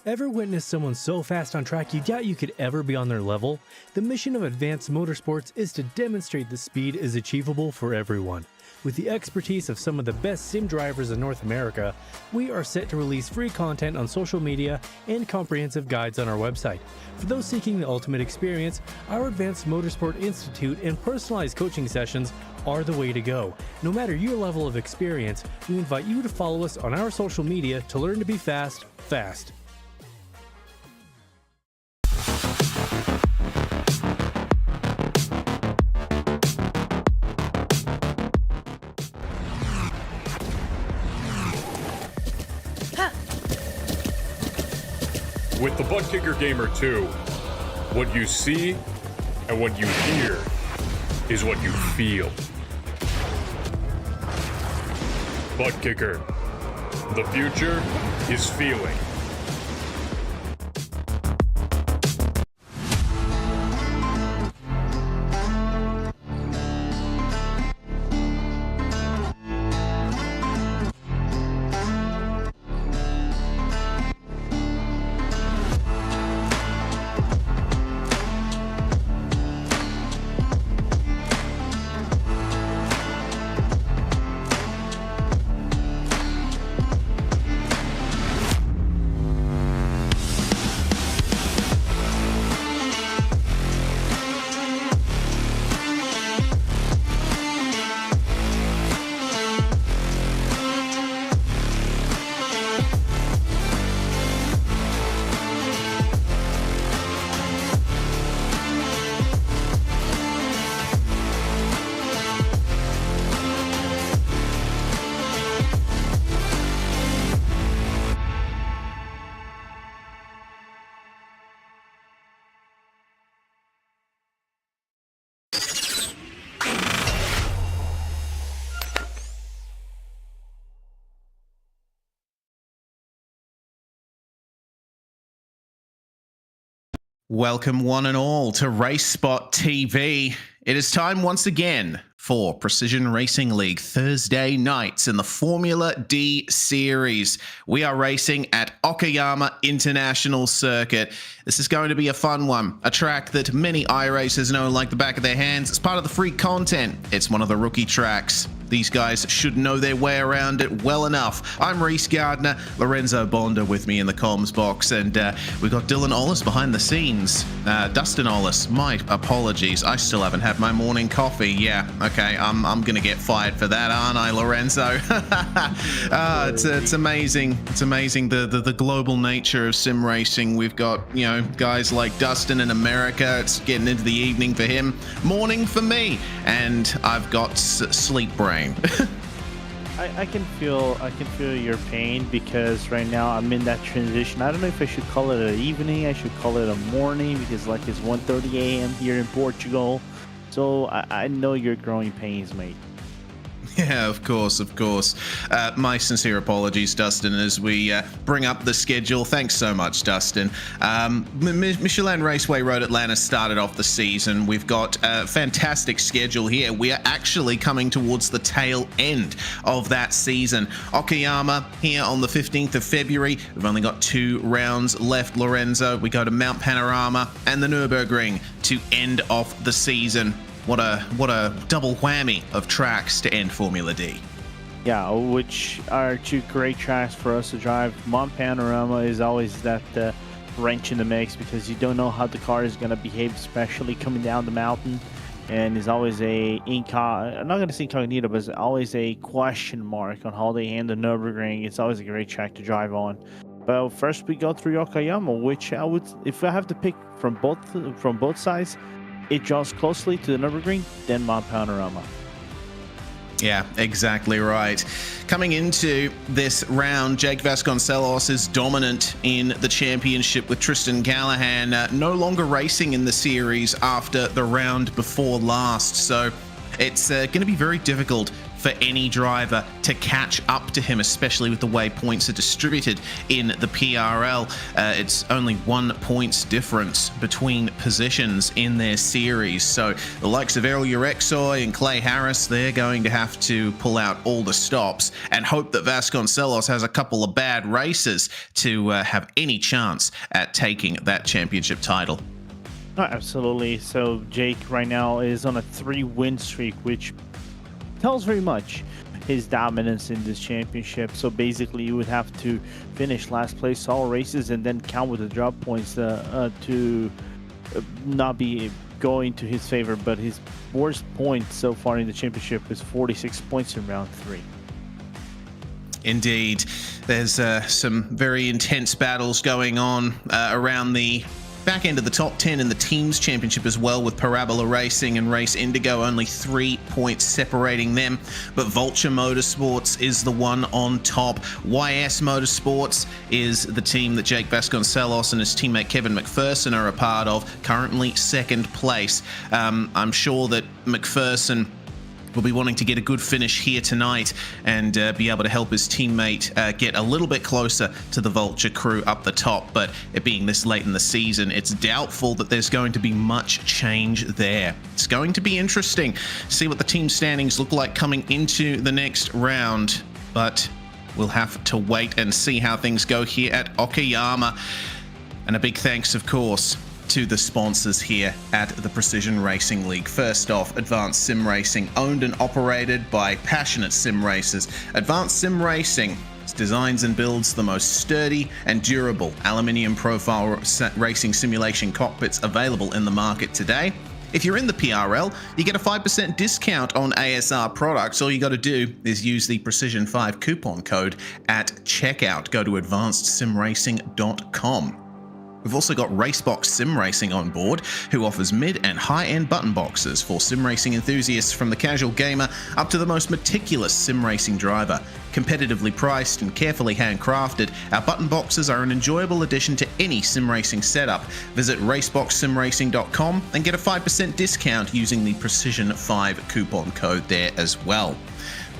Ever witnessed someone so fast on track you doubt you could ever be on their level? The mission of Advanced Motorsports is to demonstrate the speed is achievable for everyone. With the expertise of some of the best sim drivers in North America, we are set to release free content on social media and comprehensive guides on our website. For those seeking the ultimate experience, our Advanced Motorsport Institute and personalized coaching sessions are the way to go. No matter your level of experience, we invite you to follow us on our social media to learn to be fast. With the Butt Kicker Gamer 2, what you see and what you hear is what you feel. Butt Kicker. The future is feeling. Welcome one and all to RaceSpotTV. It is time once again for Precision Racing League Thursday nights in the Formula D Series. We are racing at Okayama International Circuit. This is going to be a fun one, a track that many iRacers know like the back of their hands. It's part of the free content. It's one of the rookie tracks. These guys should know their way around it well enough. I'm Reese Gardner, Lorenzo Bonda with me in the comms box, and we got Dylan Ollis behind the scenes. Dustin Ollis, my apologies. I still haven't had my morning coffee. Yeah, okay, I'm gonna get fired for that, aren't I, Lorenzo? It's amazing. It's amazing the global nature of sim racing. We've got, you know, guys like Dustin in America. It's getting into the evening for him, morning for me, and I've got sleep brain. I can feel your pain because right now I'm in that transition. I don't know if I should call it an evening, I should call it a morning, because like it's 1:30 a.m. here in Portugal. So I know your growing pains, mate. Yeah, of course. My sincere apologies, Dustin, as we bring up the schedule. Thanks so much, Dustin. Michelin Raceway Road Atlanta started off the season. We've got a fantastic schedule here. We are actually coming towards the tail end of that season. Okayama here on the 15th of February. We've only got 2 rounds left, Lorenzo. We go to Mount Panorama and the Nürburgring to end off the season. What a double whammy of tracks to end Formula D. Yeah, which are 2 great tracks for us to drive. Mount Panorama is always that wrench in the mix because you don't know how the car is going to behave, especially coming down the mountain. And it's always I'm not going to say incognito, but it's always a question mark on how they handle the Nürburgring. It's always a great track to drive on. But first we go through Okayama, which I would, if I have to pick from both sides, it draws closely to the Nürburgring, then Mount Panorama. Yeah, exactly right. Coming into this round, Jake Vasconcelos is dominant in the championship with Tristan Callahan, no longer racing in the series after the round before last. So it's going to be very difficult for any driver to catch up to him, especially with the way points are distributed in the PRL. It's only 1 point difference between positions in their series. So the likes of Errol Urexoy and Clay Harris, they're going to have to pull out all the stops and hope that Vasconcelos has a couple of bad races to have any chance at taking that championship title. Oh, absolutely. So Jake right now is on a 3-win streak, which tells very much his dominance in this championship. So basically you would have to finish last place all races and then count with the drop points to not be going to his favor. But his worst point so far in the championship is 46 points in round 3. Indeed, there's some very intense battles going on around the back end of the top 10 in the teams championship as well, with Parabola Racing and Race Indigo only 3 points separating them. But Vulture Motorsports is the one on top. YS Motorsports is the team that Jake Vasconcelos and his teammate Kevin McPherson are a part of, currently second place. I'm sure that McPherson will be wanting to get a good finish here tonight and be able to help his teammate get a little bit closer to the Vulture crew up the top. But it being this late in the season, it's doubtful that there's going to be much change there. It's going to be interesting to see what the team standings look like coming into the next round, but we'll have to wait and see how things go here at Okayama. And a big thanks, of course, to the sponsors here at the Precision Racing League. First off, Advanced Sim Racing, owned and operated by passionate sim racers. Advanced Sim Racing designs and builds the most sturdy and durable aluminium profile racing simulation cockpits available in the market today. If you're in the PRL, you get a 5% discount on ASR products. All you got to do is use the Precision5 coupon code at checkout. Go to advancedsimracing.com. We've also got Racebox Sim Racing on board, who offers mid and high-end button boxes for sim racing enthusiasts, from the casual gamer up to the most meticulous sim racing driver. Competitively priced and carefully handcrafted, our button boxes are an enjoyable addition to any sim racing setup. Visit raceboxsimracing.com and get a 5% discount using the Precision5 coupon code there as well.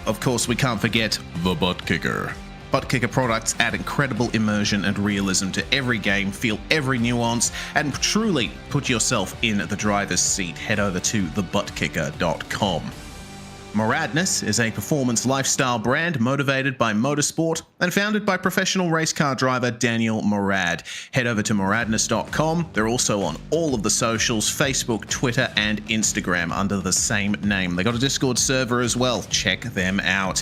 Of course, we can't forget the Butt Kicker. Butt Kicker products add incredible immersion and realism to every game, feel every nuance, and truly put yourself in the driver's seat. Head over to thebuttkicker.com. Moradness is a performance lifestyle brand motivated by motorsport and founded by professional race car driver Daniel Morad. Head over to moradness.com. They're also on all of the socials, Facebook, Twitter, and Instagram under the same name. They got a Discord server as well. Check them out.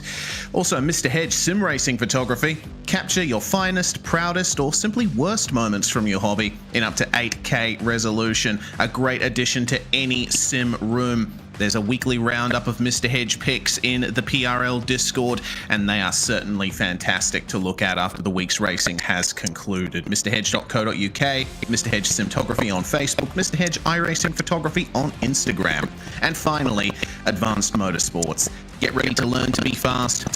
Also, Mr. Hedge Sim Racing Photography. Capture your finest, proudest, or simply worst moments from your hobby in up to 8K resolution. A great addition to any sim room. There's a weekly roundup of Mr. Hedge picks in the PRL Discord, and they are certainly fantastic to look at after the week's racing has concluded. MrHedge.co.uk, Mr. Hedge Simtography on Facebook, Mr. Hedge iRacing Photography on Instagram. And finally, Advanced Motorsports. Get ready to learn to be fast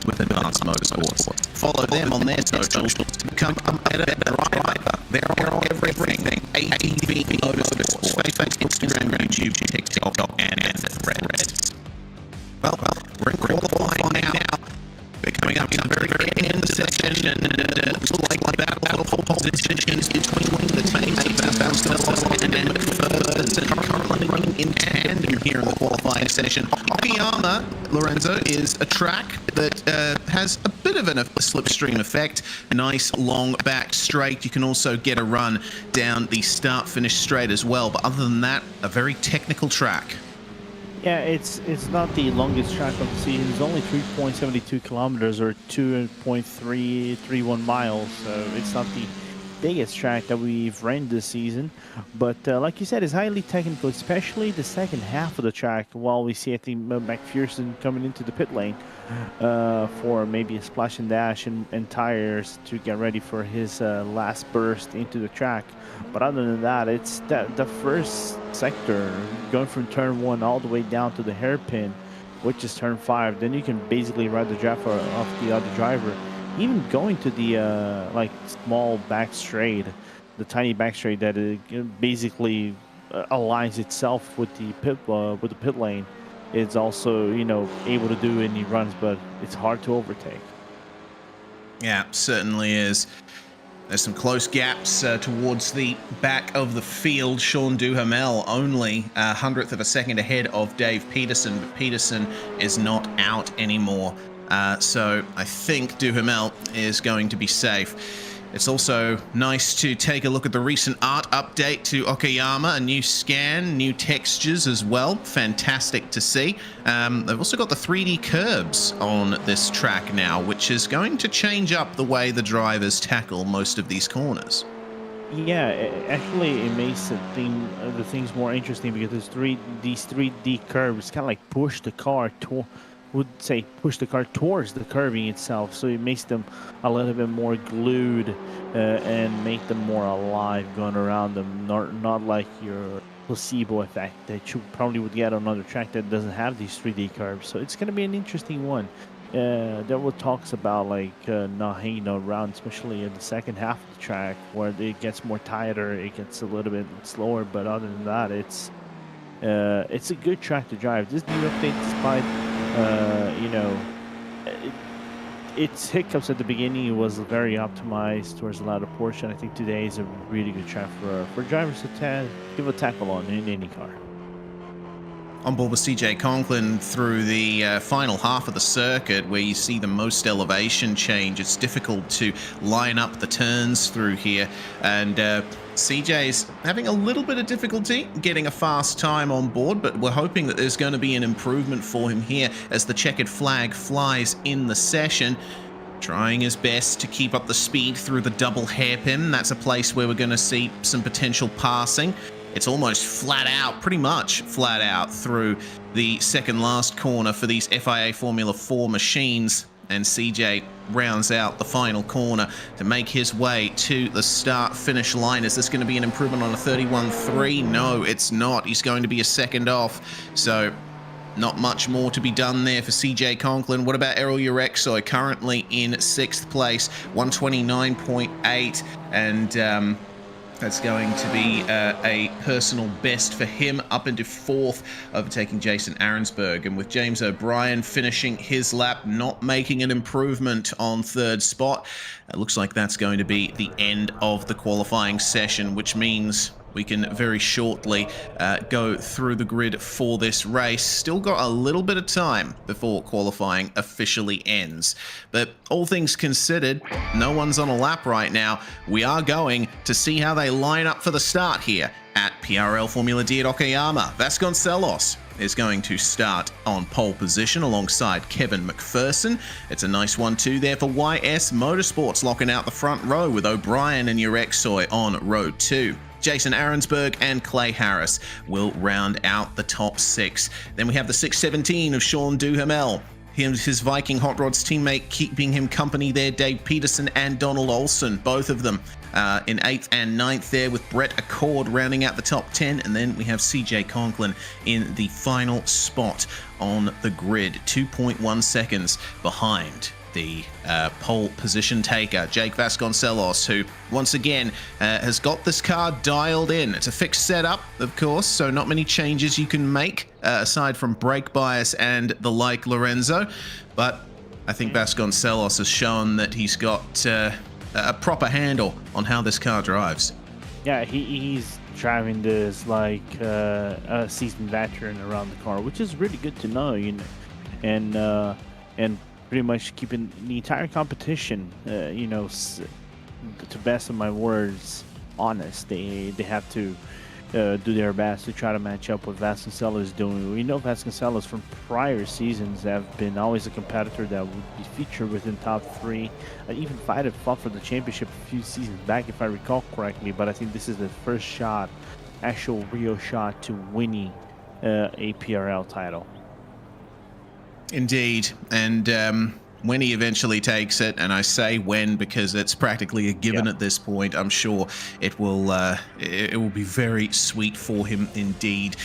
with Advanced Motorsports. Follow them on their socials to become a better driver. They're on everything. ATV Motorsports, Facebook, Instagram, YouTube, TikTok, and Threads. Well, we're in qualifying now. We're coming up to the very end of the session, and it looks like the battle for positions between the teams of Vasconcelos and McPherson currently running in tandem here in the qualifying session. Okayama, Lorenzo, is a track that has a bit of a slipstream effect. A nice long back straight. You can also get a run down the start-finish straight as well. But other than that, a very technical track. Yeah, it's not the longest track of the season. It's only 3.72 kilometers or 2.331 miles. So it's not the biggest track that we've ran this season, but like you said, it's highly technical, especially the second half of the track, while we see, I think, McPherson coming into the pit lane for maybe a splash and dash and tires to get ready for his last burst into the track. But other than that, it's the first sector, going from turn 1 all the way down to the hairpin, which is turn 5. Then you can basically ride the draft off the other driver. Even going to the like small back straight, the tiny back straight that basically aligns itself with the pit lane. is also, you know, able to do any runs, but it's hard to overtake. Yeah, certainly is. There's some close gaps towards the back of the field. Sean Duhamel only a hundredth of a second ahead of Dave Peterson, but Peterson is not out anymore. So I think Duhamel is going to be safe. It's also nice to take a look at the recent art update to Okayama, a new scan, new textures as well. Fantastic to see. They've also got the 3D curbs on this track now, which is going to change up the way the drivers tackle most of these corners. Yeah, actually, it makes the things more interesting because these 3D curves kind of like push the car push the car towards the curving itself, so it makes them a little bit more glued and make them more alive going around them, not like your placebo effect that you probably would get on another track that doesn't have these 3D curves. So it's going to be an interesting one. There were talks about like not hanging around, especially in the second half of the track where it gets more tighter, it gets a little bit slower, but other than that, it's a good track to drive. This new update, despite you know, its hiccups at the beginning, it was very optimized towards the latter portion. I think today is a really good track for drivers to give a tackle on in any car. On board with CJ Conklin through the final half of the circuit, where you see the most elevation change. It's difficult to line up the turns through here, and CJ's having a little bit of difficulty getting a fast time on board, but we're hoping that there's going to be an improvement for him here as the checkered flag flies in the session. Trying his best to keep up the speed through the double hairpin. That's a place where we're going to see some potential passing. It's almost flat out, pretty much flat out through the second last corner for these FIA Formula 4 machines. And CJ rounds out the final corner to make his way to the start-finish line. Is this going to be an improvement on a 31.3? No, it's not. He's going to be a second off. So not much more to be done there for CJ Conklin. What about Errol Urexoy, currently in 6th place, 129.8, and that's going to be a personal best for him, up into 4th, overtaking Jason Arensberg. And with James O'Brien finishing his lap, not making an improvement on 3rd spot, it looks like that's going to be the end of the qualifying session, which means we can very shortly go through the grid for this race. Still got a little bit of time before qualifying officially ends. But all things considered, no one's on a lap right now. We are going to see how they line up for the start here at PRL Formula D at Okayama. Vasconcelos is going to start on pole position alongside Kevin McPherson. It's a nice 1-2 there for YS Motorsports, locking out the front row with O'Brien and Urexoy on row 2. Jason Arensberg and Clay Harris will round out the top 6. Then we have the 617 of Sean Duhamel. His Viking Hot Rods teammate keeping him company there, Dave Peterson and Donald Olson, both of them in 8th and 9th there, with Brett Accord rounding out the top 10. And then we have CJ Conklin in the final spot on the grid, 2.1 seconds behind the pole position taker, Jake Vasconcelos, who once again has got this car dialed in. It's a fixed setup, of course, so not many changes you can make aside from brake bias and the like, Lorenzo. But I think Vasconcelos has shown that he's got a proper handle on how this car drives. Yeah, he's driving this like a seasoned veteran around the car, which is really good to know, you know, and pretty much keeping the entire competition, you know, to best of my words, honest. They have to do their best to try to match up what Vasconcelos is doing. We know Vasconcelos from prior seasons have been always a competitor that would be featured within top 3. Even fought for the championship a few seasons back, if I recall correctly. But I think this is the first shot, actual real shot to winning a PRL title. Indeed, and when he eventually takes it, and I say when because it's practically a given at this point, I'm sure it will be very sweet for him indeed.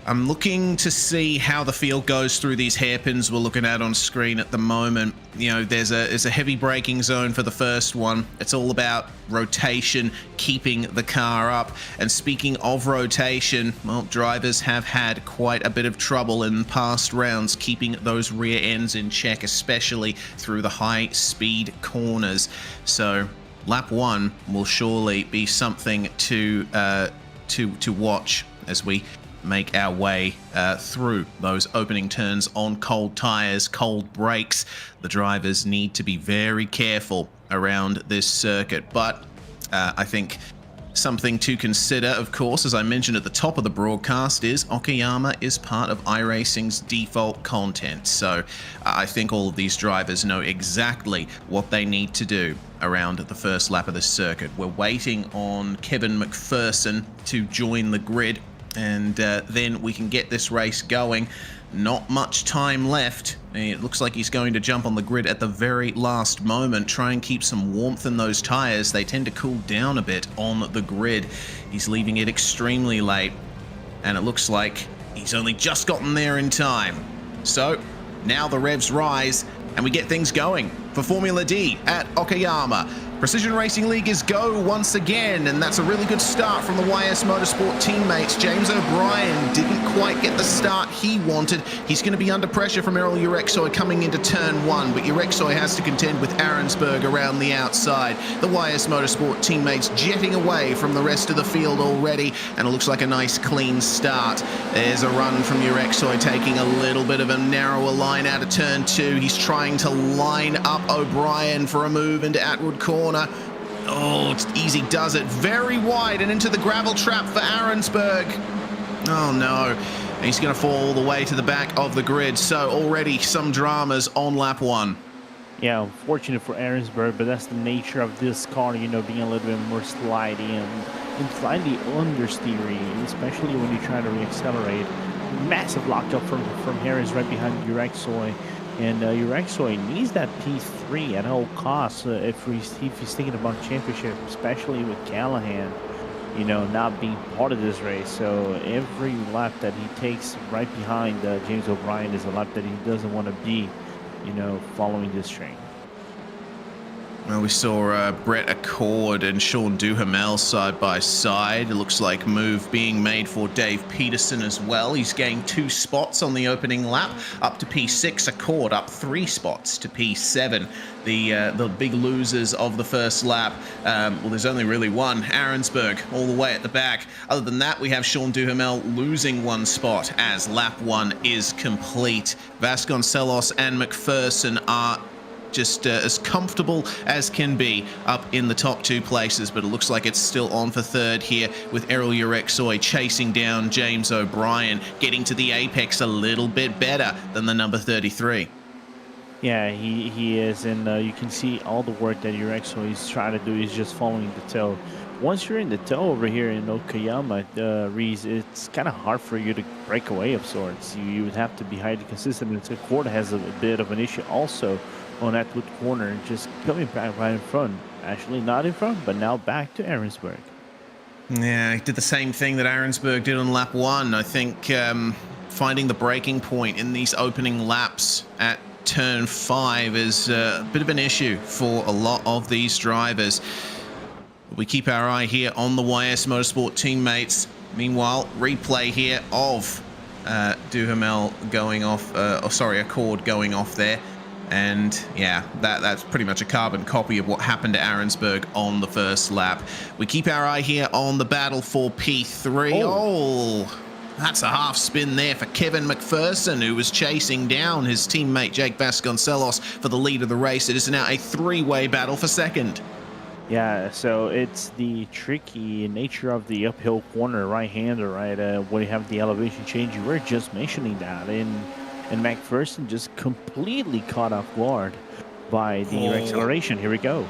I'm looking to see how the field goes through these hairpins we're looking at on screen at the moment. You know, there's a heavy braking zone for the first one. It's all about rotation, keeping the car up. And speaking of rotation, well, drivers have had quite a bit of trouble in past rounds keeping those rear ends in check, especially through the high-speed corners. So lap 1 will surely be something to watch as we make our way through those opening turns on cold tires, cold brakes. The drivers need to be very careful around this circuit, but I think something to consider, of course, as I mentioned at the top of the broadcast, is Okayama is part of iRacing's default content. So I think all of these drivers know exactly what they need to do around the first lap of the circuit. We're waiting on Kevin McPherson to join the grid, and then we can get this race going. Not much time left. It looks like he's going to jump on the grid at the very last moment, try and keep some warmth in those tires. They tend to cool down a bit on the grid. He's leaving it extremely late, and it looks like he's only just gotten there in time. So now the revs rise and we get things going for Formula D at Okayama. Precision Racing League is go once again, and that's a really good start from the YS Motorsport teammates. James O'Brien didn't quite get the start he wanted. He's going to be under pressure from Errol Urexoy coming into turn 1, but Urexoy has to contend with Arensberg around the outside. The YS Motorsport teammates jetting away from the rest of the field already, and it looks like a nice clean start. There's a run from Urexoy, taking a little bit of a narrower line out of turn 2. He's trying to line up O'Brien for a move into Atwood Corner. Oh, it's easy does it. Very wide and into the gravel trap for Arensberg. Oh no, he's going to fall all the way to the back of the grid. So already some dramas on lap 1. Yeah, unfortunate for Arensberg, but that's the nature of this car, you know, being a little bit more slidey and slightly understeery, especially when you try to reaccelerate. Massive lockup from Harris right behind Urexoy. And Urexoy needs that P3 at all costs if he's thinking about championship, especially with Callahan, you know, not being part of this race. So every lap that he takes right behind James O'Brien is a lap that he doesn't want to be, you know, following this train. Well, we saw Brett Accord and Sean Duhamel side by side. It looks like move being made for Dave Peterson as well. He's gained 2 spots on the opening lap, up to P6. Accord up 3 spots to P7. The big losers of the first lap, well, there's only really one, Arensberg, all the way at the back. Other than that, we have Sean Duhamel losing 1 spot as lap 1 is complete. Vasconcelos and McPherson are just as comfortable as can be up in the top 2 places, but it looks like it's still on for 3rd here with Errol Urexoy chasing down James O'Brien, getting to the apex a little bit better than the number 33. Yeah, he is, and you can see all the work that Urexoy is trying to do is just following the toe. Once you're in the toe over here in Okayama, Reese, it's kind of hard for you to break away of sorts. You would have to be highly consistent, and Accord has a bit of an issue also on Atwood Corner, just coming back right in front. Actually not in front, but now back to Arensberg. Yeah, he did the same thing that Arensberg did on lap 1. I think finding the breaking point in these opening laps at turn 5 is a bit of an issue for a lot of these drivers. We keep our eye here on the YS Motorsport teammates. Meanwhile, replay here of Duhamel going off, Accord going off there. And yeah, that's pretty much a carbon copy of what happened to Arensberg on the first lap. We keep our eye here on the battle for P3. Oh, that's a half spin there for Kevin McPherson, who was chasing down his teammate Jake Vasconcelos for the lead of the race. It is now a 3-way battle for 2nd. Yeah, so it's the tricky nature of the uphill corner right-hander, right? When you have the elevation change, you were just mentioning that, and McPherson just completely caught off guard by the acceleration. Here we go.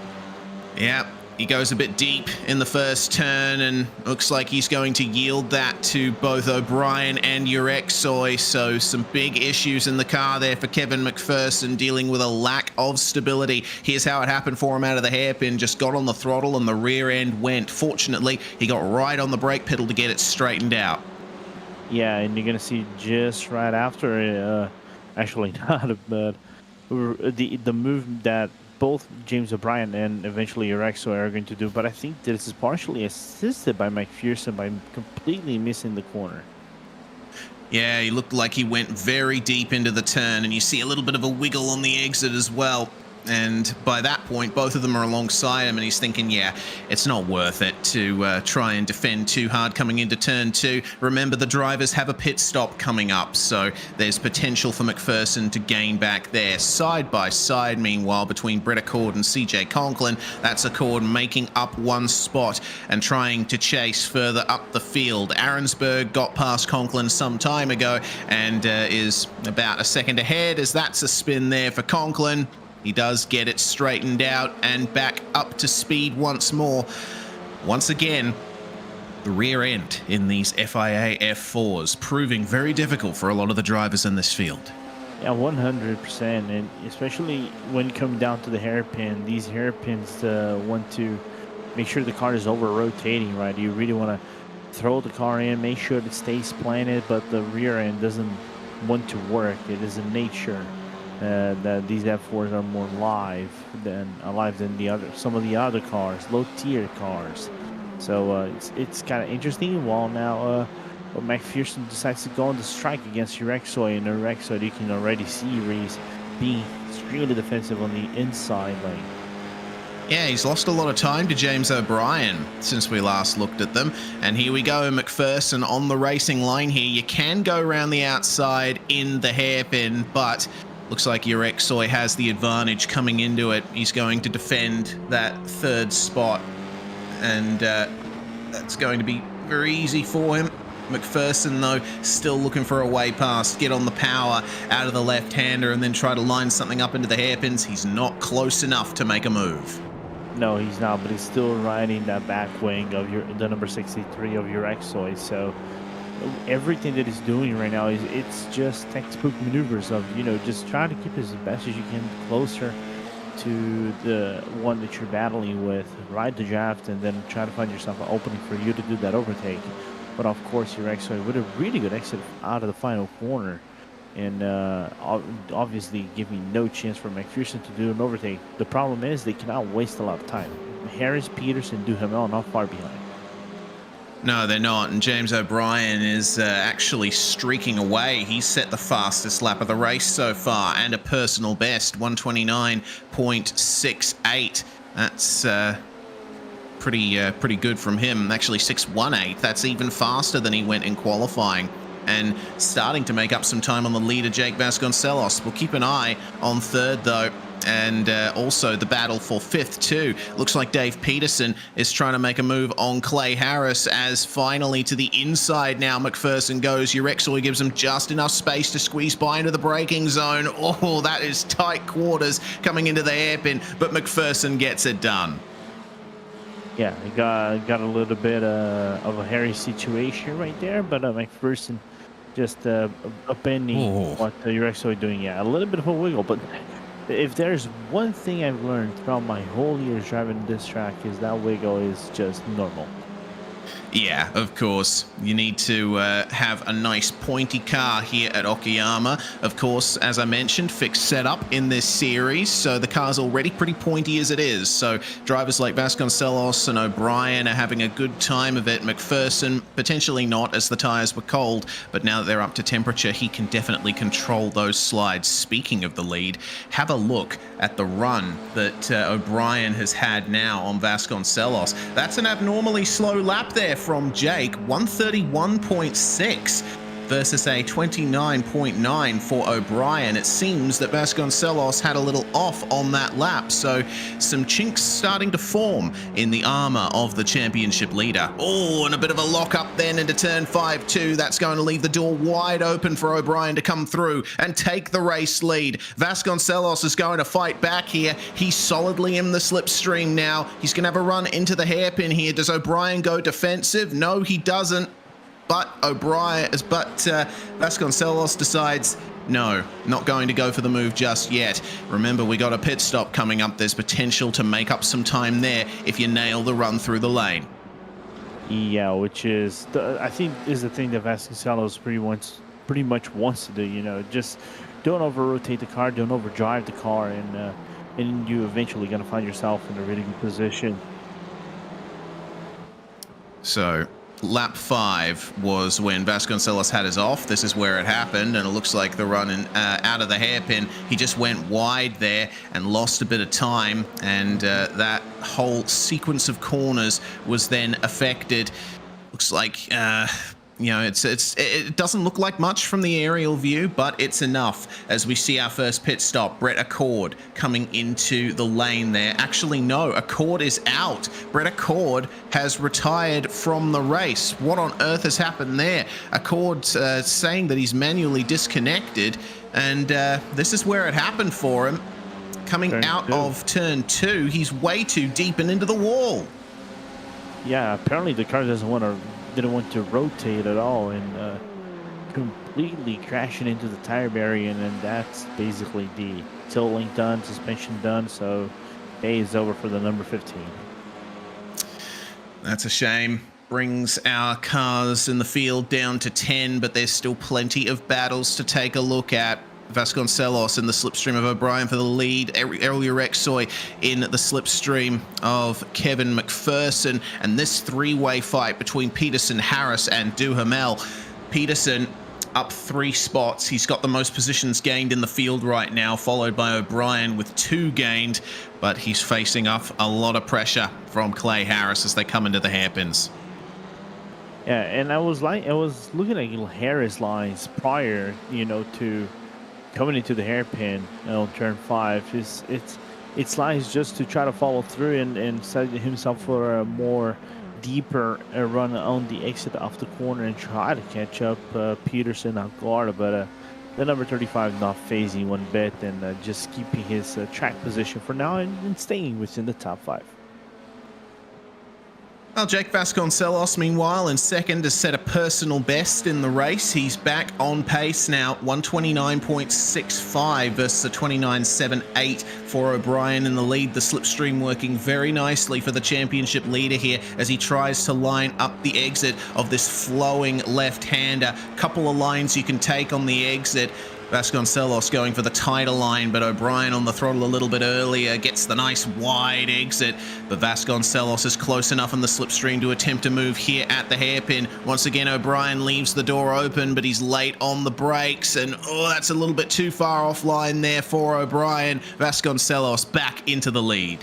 Yeah, he goes a bit deep in the first turn, and looks like he's going to yield that to both O'Brien and Urexoy. So some big issues in the car there for Kevin McPherson, dealing with a lack of stability. Here's how it happened for him out of the hairpin. Just got on the throttle and the rear end went. Fortunately, he got right on the brake pedal to get it straightened out. Yeah, and you're gonna see just right after, actually not, but the move that both James O'Brien and eventually Erexo are going to do. But I think this is partially assisted by McPherson by completely missing the corner. Yeah, he looked like he went very deep into the turn, and you see a little bit of a wiggle on the exit as well. And by that point, both of them are alongside him, and he's thinking, yeah, it's not worth it to try and defend too hard coming into turn 2. Remember, the drivers have a pit stop coming up, so there's potential for McPherson to gain back there. Side by side, meanwhile, between Brett Accord and CJ Conklin, that's Accord making up one spot and trying to chase further up the field. Arensberg got past Conklin some time ago and is about a second ahead, as that's a spin there for Conklin. He does get it straightened out and back up to speed once more. Once again, the rear end in these FIA F4s proving very difficult for a lot of the drivers in this field. Yeah, 100%, and especially when coming down to the hairpin, these hairpins want to make sure the car is over-rotating, right? You really want to throw the car in, make sure it stays planted, but the rear end doesn't want to work. It is in nature. That these F4s are more alive than some of the other cars, low tier cars. So it's kind of interesting. While now McPherson decides to go on the strike against Erexo, and Erexo, you can already see Reese being extremely defensive on the inside lane. Yeah, he's lost a lot of time to James O'Brien since we last looked at them. And here we go, McPherson on the racing line here. You can go around the outside in the hairpin, but looks like Erexo has the advantage coming into it. He's going to defend that third spot, and that's going to be very easy for him. McPherson, though, still looking for a way past, get on the power out of the left-hander and then try to line something up into the hairpins. He's not close enough to make a move. No, he's not, but he's still riding that back wing of the number 63 of Erexo. So everything that he's doing right now it's just textbook maneuvers of, just trying to keep as best as you can closer to the one that you're battling with, ride the draft, and then try to find yourself an opening for you to do that overtake. But of course, Erexo with a really good exit out of the final corner, and obviously giving no chance for McPherson to do an overtake. The problem is they cannot waste a lot of time. Harris, Peterson, Duhamel not far behind. No, they're not, and James O'Brien is actually streaking away. He's set the fastest lap of the race so far, and a personal best, 129.68. That's pretty good from him. Actually, 618. That's even faster than he went in qualifying. And starting to make up some time on the leader, Jake Vasconcelos. We'll keep an eye on third, though. And also the battle for fifth too. Looks like Dave Peterson is trying to make a move on Clay Harris, as finally to the inside now McPherson goes. Erexo gives him just enough space to squeeze by into the braking zone. Oh, that is tight quarters coming into the hairpin, but McPherson gets it done. Yeah, he got a little bit of a hairy situation right there, but McPherson just upending what Erexo is doing. Yeah, a little bit of a wiggle, but if there's one thing I've learned throughout my whole years driving this track, is that wiggle is just normal. Yeah, of course. You need to have a nice pointy car here at Okayama. Of course, as I mentioned, fixed setup in this series, so the car's already pretty pointy as it is. So drivers like Vasconcelos and O'Brien are having a good time of it. McPherson, potentially not, as the tyres were cold, but now that they're up to temperature, he can definitely control those slides. Speaking of the lead, have a look at the run that O'Brien has had now on Vasconcelos. That's an abnormally slow lap there from Jake, 131.6 versus a 29.9 for O'Brien. It seems that Vasconcelos had a little off on that lap, so some chinks starting to form in the armor of the championship leader. Oh, and a bit of a lock up then into turn 5-2. That's going to leave the door wide open for O'Brien to come through and take the race lead. Vasconcelos is going to fight back here. He's solidly in the slipstream now. He's going to have a run into the hairpin here. Does O'Brien go defensive? No, he doesn't. But Vasconcelos decides, no, not going to go for the move just yet. Remember, we got a pit stop coming up. There's potential to make up some time there if you nail the run through the lane. Yeah, which is I think is the thing that Vasconcelos pretty much wants to do. You know, just don't over rotate the car, don't overdrive the car, and you eventually gonna find yourself in a really good position. So lap 5 was when Vasconcelos had his off. This is where it happened, and it looks like the run out of the hairpin, he just went wide there and lost a bit of time, and that whole sequence of corners was then affected. Looks like you know, it doesn't look like much from the aerial view, but it's enough as we see our first pit stop. Brett Accord coming into the lane there. Actually, no, Accord is out. Brett Accord has retired from the race. What on earth has happened there? Accord saying that he's manually disconnected, and this is where it happened for him. Coming out of turn 2, he's way too deep and into the wall. Yeah, apparently the car didn't want to rotate at all, and completely crashing into the tire barrier, and then that's basically the tilt link done, suspension done, so day is over for the number 15. That's a shame. Brings our cars in the field down to 10, but there's still plenty of battles to take a look at. Vasconcelos in the slipstream of O'Brien for the lead. Rexoy in the slipstream of Kevin McPherson. And this three-way fight between Peterson, Harris, and Duhamel. Peterson up 3 spots. He's got the most positions gained in the field right now, followed by O'Brien with 2 gained. But he's facing off a lot of pressure from Clay Harris as they come into the hairpins. Yeah, and I was looking at Harris lines prior, you know, to coming into the hairpin on turn 5. It's lines just to try to follow through and set himself for a more deeper run on the exit off the corner and try to catch up Peterson out guard, but the number 35 not phasing one bit, and just keeping his track position for now and staying within the top 5. Well, Jake Vasconcelos, meanwhile, in second, has set a personal best in the race. He's back on pace now, 129.65 versus a 29.78 for O'Brien in the lead. The slipstream working very nicely for the championship leader here as he tries to line up the exit of this flowing left-hander. Couple of lines you can take on the exit. Vasconcelos going for the tighter line, but O'Brien on the throttle a little bit earlier, gets the nice wide exit, but Vasconcelos is close enough in the slipstream to attempt a move here at the hairpin. Once again, O'Brien leaves the door open, but he's late on the brakes, and that's a little bit too far offline there for O'Brien. Vasconcelos back into the lead.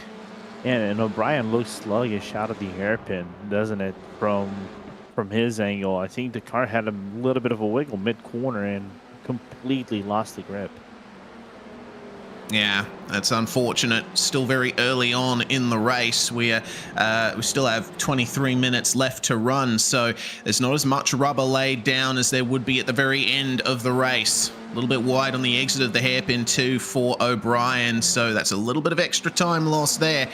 And O'Brien looks sluggish out of the hairpin, doesn't it, from his angle. I think the car had a little bit of a wiggle mid-corner and completely lost the grip. Yeah, that's unfortunate. Still very early on in the race. We still have 23 minutes left to run, so there's not as much rubber laid down as there would be at the very end of the race. A little bit wide on the exit of the hairpin too for O'Brien, so that's a little bit of extra time lost there.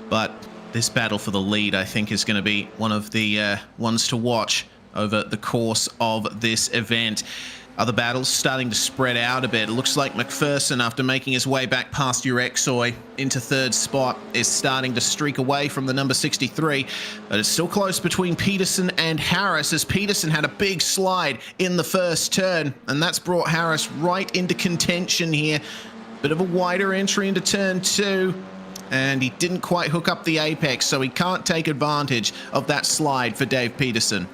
But this battle for the lead, I think, is going to be one of the ones to watch over the course of this event. Other battles starting to spread out a bit. It looks like McPherson, after making his way back past Urexoy into 3rd spot, is starting to streak away from the number 63. But it's still close between Peterson and Harris, as Peterson had a big slide in the first turn, and that's brought Harris right into contention here. Bit of a wider entry into turn 2, and he didn't quite hook up the apex, so he can't take advantage of that slide for Dave Peterson.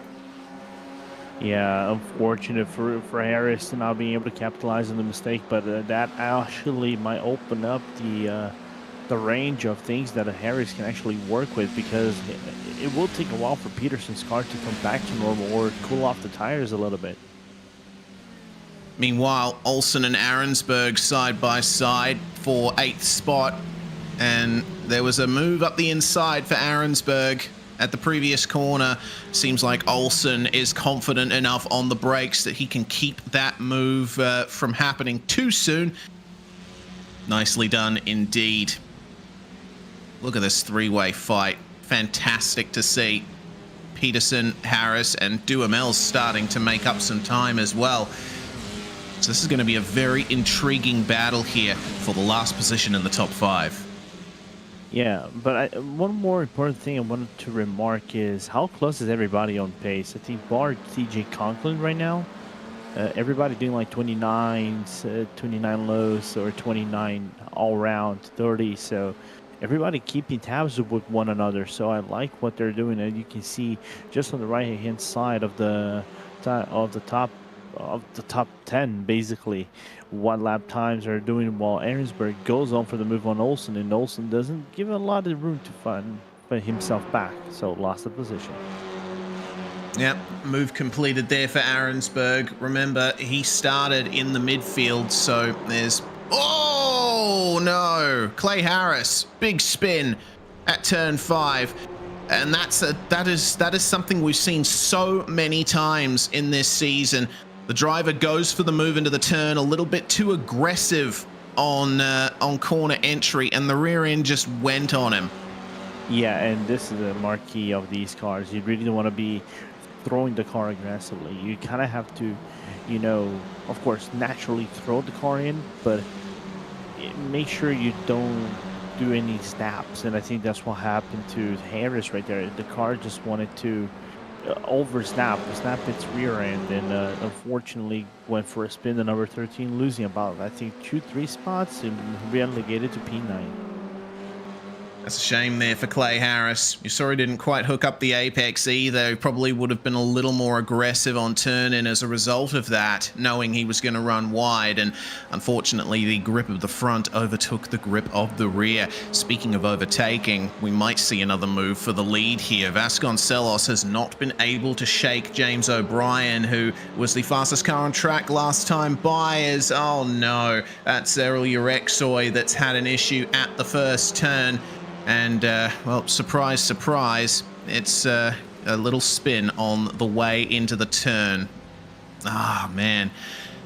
Yeah, unfortunate for Harris to not being able to capitalize on the mistake, but that actually might open up the range of things that Harris can actually work with, because it will take a while for Peterson's car to come back to normal or cool off the tires a little bit. Meanwhile, Olsen and Arensberg side by side for 8th spot, and there was a move up the inside for Arensberg at the previous corner. Seems like Olsen is confident enough on the brakes that he can keep that move from happening too soon. Nicely done indeed. Look at this 3-way fight. Fantastic to see. Peterson, Harris, and Duhamel starting to make up some time as well. So this is going to be a very intriguing battle here for the last position in the top 5. Yeah, but one more important thing I wanted to remark is how close is everybody on pace? I think bar TJ Conklin right now, everybody doing like 29s, 29 lows, or 29 all round 30. So everybody keeping tabs with one another. So I like what they're doing, and you can see just on the right hand side of the top 10 basically what lap times are doing, while Ahrensberg goes on for the move on Olsen, and Olsen doesn't give a lot of room to find himself back, so lost the position. Yep, move completed there for Ahrensberg. Remember, he started in the midfield, so there's... Oh, no! Clay Harris, big spin at turn 5. And that is something we've seen so many times in this season. The driver goes for the move into the turn, a little bit too aggressive on corner entry, and the rear end just went on him. Yeah, and this is a marquee of these cars. You really don't want to be throwing the car aggressively. You kind of have to, you know, of course, naturally throw the car in, but make sure you don't do any snaps. And I think that's what happened to Harris right there. The car just wanted to snap its rear end, and unfortunately went for a spin to number 13, losing about, I think, 2-3 spots and relegated to P9. That's a shame there for Clay Harris. You saw he didn't quite hook up the apex either. He probably would have been a little more aggressive on turn-in as a result of that, knowing he was going to run wide, and unfortunately the grip of the front overtook the grip of the rear. Speaking of overtaking, we might see another move for the lead here. Vasconcelos has not been able to shake James O'Brien, who was the fastest car on track last time by, as, oh no, that's Errol Urexoy that's had an issue at the first turn. And, well, surprise, surprise, it's a little spin on the way into the turn. Ah, man.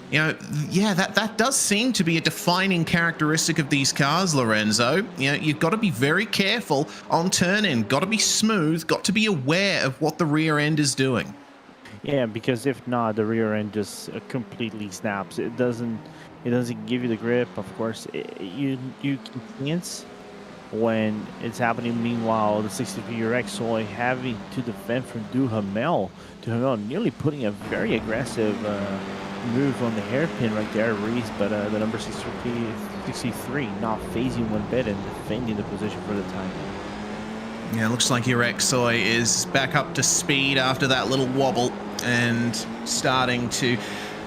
You know, yeah, that does seem to be a defining characteristic of these cars, Lorenzo. You know, you've got to be very careful on turn-in, got to be smooth, got to be aware of what the rear end is doing. Yeah, because if not, the rear end just completely snaps. It doesn't give you the grip, of course. You can sense when it's happening. Meanwhile, the 63-year Exoy having to defend from Duhamel. Duhamel nearly putting a very aggressive move on the hairpin right there, Reese, but the number 63 not phasing one bit and defending the position for the time. Yeah, looks like Urexoy is back up to speed after that little wobble and starting to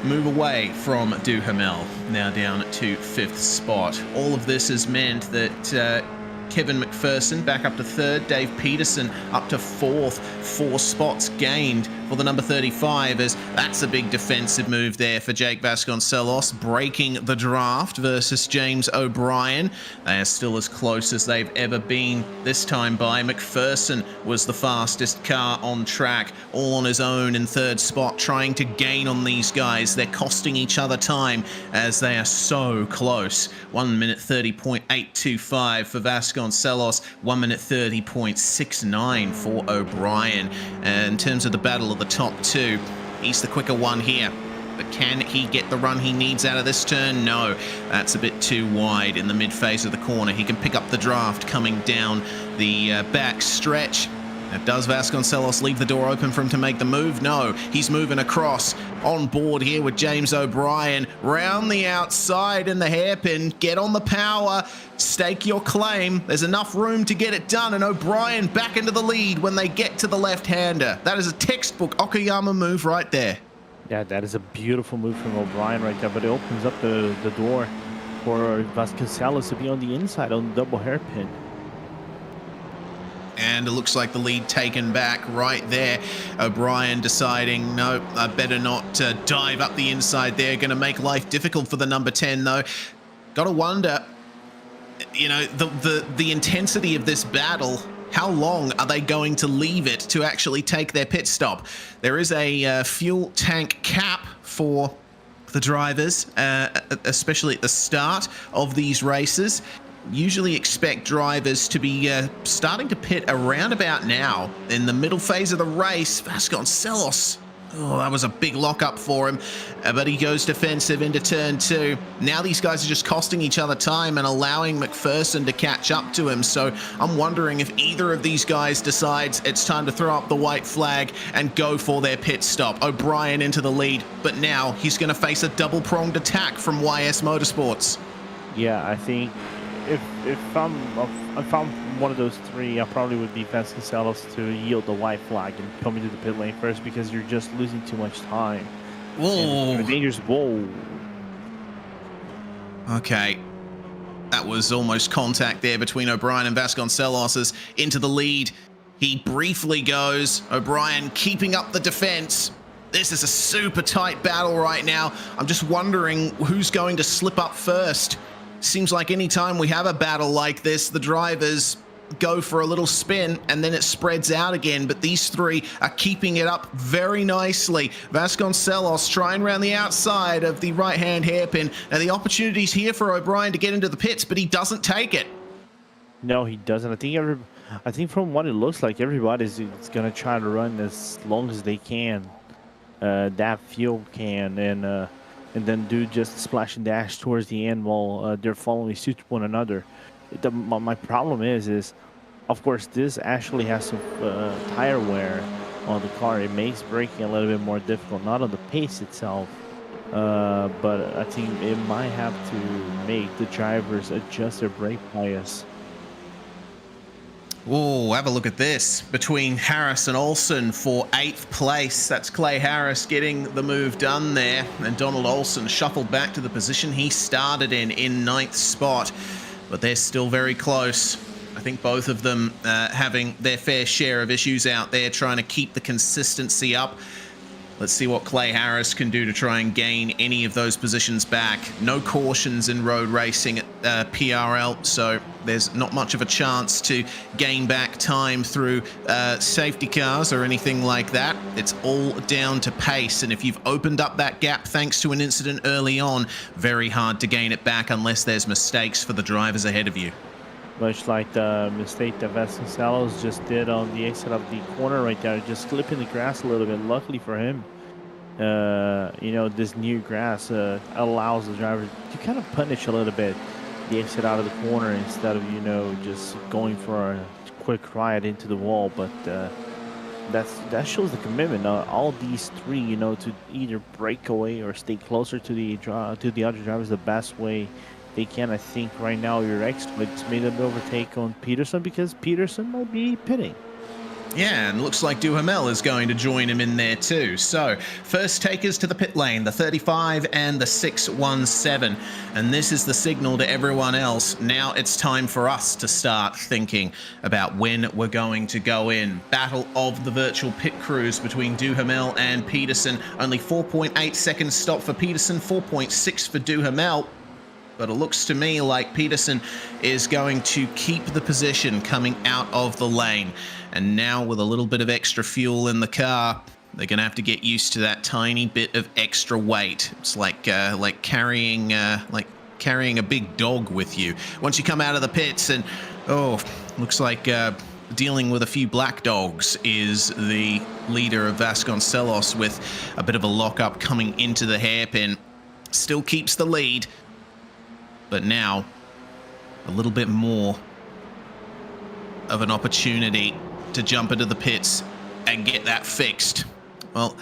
move away from Duhamel, now down to 5th spot. All of this has meant that Kevin McPherson back up to 3rd, Dave Peterson up to 4th, 4 spots gained for the number 35, as that's a big defensive move there for Jake Vasconcelos, breaking the draft versus James O'Brien. They are still as close as they've ever been this time by. McPherson was the fastest car on track, all on his own in 3rd spot, trying to gain on these guys. They're costing each other time as they are so close. 1 minute 30.825 for Vasconcelos, 1 minute 30.69 for O'Brien. And in terms of the battle of the top two, he's the quicker one here. But can he get the run he needs out of this turn? No, that's a bit too wide in the mid phase of the corner. He can pick up the draft coming down the back stretch. Now, does Vasconcelos leave the door open for him to make the move? No, he's moving across on board here with James O'Brien. Round the outside in the hairpin. Get on the power. Stake your claim. There's enough room to get it done. And O'Brien back into the lead when they get to the left-hander. That is a textbook Okayama move right there. Yeah, that is a beautiful move from O'Brien right there, but it opens up the door for Vasconcelos to be on the inside on the double hairpin. And it looks like the lead taken back right there. O'Brien deciding, no, I better not dive up the inside there. Going to make life difficult for the number 10, though. Got to wonder, you know, the intensity of this battle. How long are they going to leave it to actually take their pit stop? There is a fuel tank cap for the drivers, especially at the start of these races. Usually expect drivers to be starting to pit around about now. In the middle phase of the race, Vasconcelos Oh, that was a big lockup for him, but he goes defensive into turn 2. Now these guys are just costing each other time and allowing McPherson to catch up to him. So I'm wondering if either of these guys decides it's time to throw up the white flag and go for their pit stop. O'Brien into the lead, but now he's going to face a double-pronged attack from YS Motorsports. Yeah, I think if I'm one of those three, I probably would be Vasconcelos to yield the white flag and come into the pit lane first, because you're just losing too much time. Whoa. Dangerous. Whoa. Okay. That was almost contact there between O'Brien and Vasconcelos as into the lead. He briefly goes. O'Brien keeping up the defense. This is a super tight battle right now. I'm just wondering who's going to slip up first. Seems like anytime we have a battle like this, the drivers go for a little spin and then it spreads out again, but these three are keeping it up very nicely. Vasconcelos trying around the outside of the right-hand hairpin. Now the opportunity's here for O'Brien to get into the pits, but he doesn't take it. No, he doesn't. I think from what it looks like, everybody's gonna try to run as long as they can, that fuel can, and then do just splash and dash towards the end while they're following suit one another. My problem is of course this actually has some tire wear on the car. It makes braking a little bit more difficult, not on the pace itself, but I think it might have to make the drivers adjust their brake bias. Oh, have a look at this. Between Harris and Olsen for 8th place. That's Clay Harris getting the move done there. And Donald Olsen shuffled back to the position he started in 9th spot. But they're still very close. I think both of them having their fair share of issues out there trying to keep the consistency up. Let's see what Clay Harris can do to try and gain any of those positions back. No cautions in road racing at PRL, so there's not much of a chance to gain back time through safety cars or anything like that. It's all down to pace, and if you've opened up that gap thanks to an incident early on, very hard to gain it back unless there's mistakes for the drivers ahead of you. Much like the mistake that Vasconcelos just did on the exit of the corner right there, just clipping the grass a little bit. Luckily for him, you know, this new grass allows the driver to kind of punish a little bit the exit out of the corner instead of, you know, just going for a quick ride into the wall. But that shows the commitment. All these three, you know, to either break away or stay closer to the other drivers the best way they can. I think right now your exploits made an overtake on Peterson, because Peterson might be pitting. Yeah, and looks like Duhamel is going to join him in there too. So, first takers to the pit lane, the 35 and the 617. And this is the signal to everyone else. Now it's time for us to start thinking about when we're going to go in. Battle of the virtual pit crews between Duhamel and Peterson. Only 4.8 seconds stop for Peterson, 4.6 for Duhamel. But it looks to me like Peterson is going to keep the position coming out of the lane. And now with a little bit of extra fuel in the car, they're going to have to get used to that tiny bit of extra weight. It's like carrying a big dog with you. Once you come out of the pits and, looks like dealing with a few black dogs is the leader of Vasconcelos, with a bit of a lockup coming into the hairpin. Still keeps the lead. But now, a little bit more of an opportunity to jump into the pits and get that fixed. Well,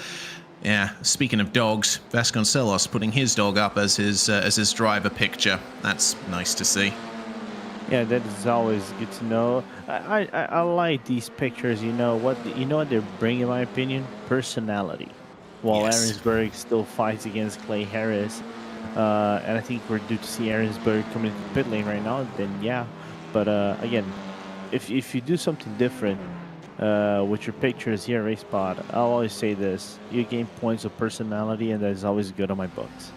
yeah, speaking of dogs, Vasconcelos putting his dog up as his driver picture. That's nice to see. Yeah, that is always good to know. I like these pictures. You know what they bring, in my opinion? Personality. While Yes. Ahrensburg still fights against Clay Harris. And I think we're due to see Ahrensburg coming into the pit lane right now, then yeah. But again, if you do something different with your pictures here at RaceSpot, I'll always say this: you gain points of personality, and that is always good on my books.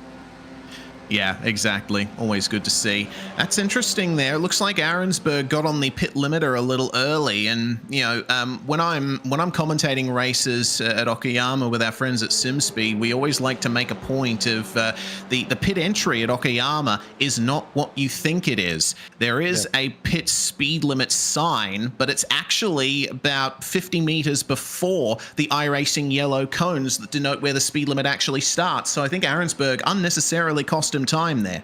Yeah, exactly. Always good to see. That's interesting there. It looks like Arensberg got on the pit limiter a little early, and when I'm commentating races at Okayama with our friends at SimSpeed, we always like to make a point of the pit entry at Okayama is not what you think it is. There is a pit speed limit sign, but it's actually about 50 meters before the iRacing yellow cones that denote where the speed limit actually starts. So I think Arensberg unnecessarily cost him time there.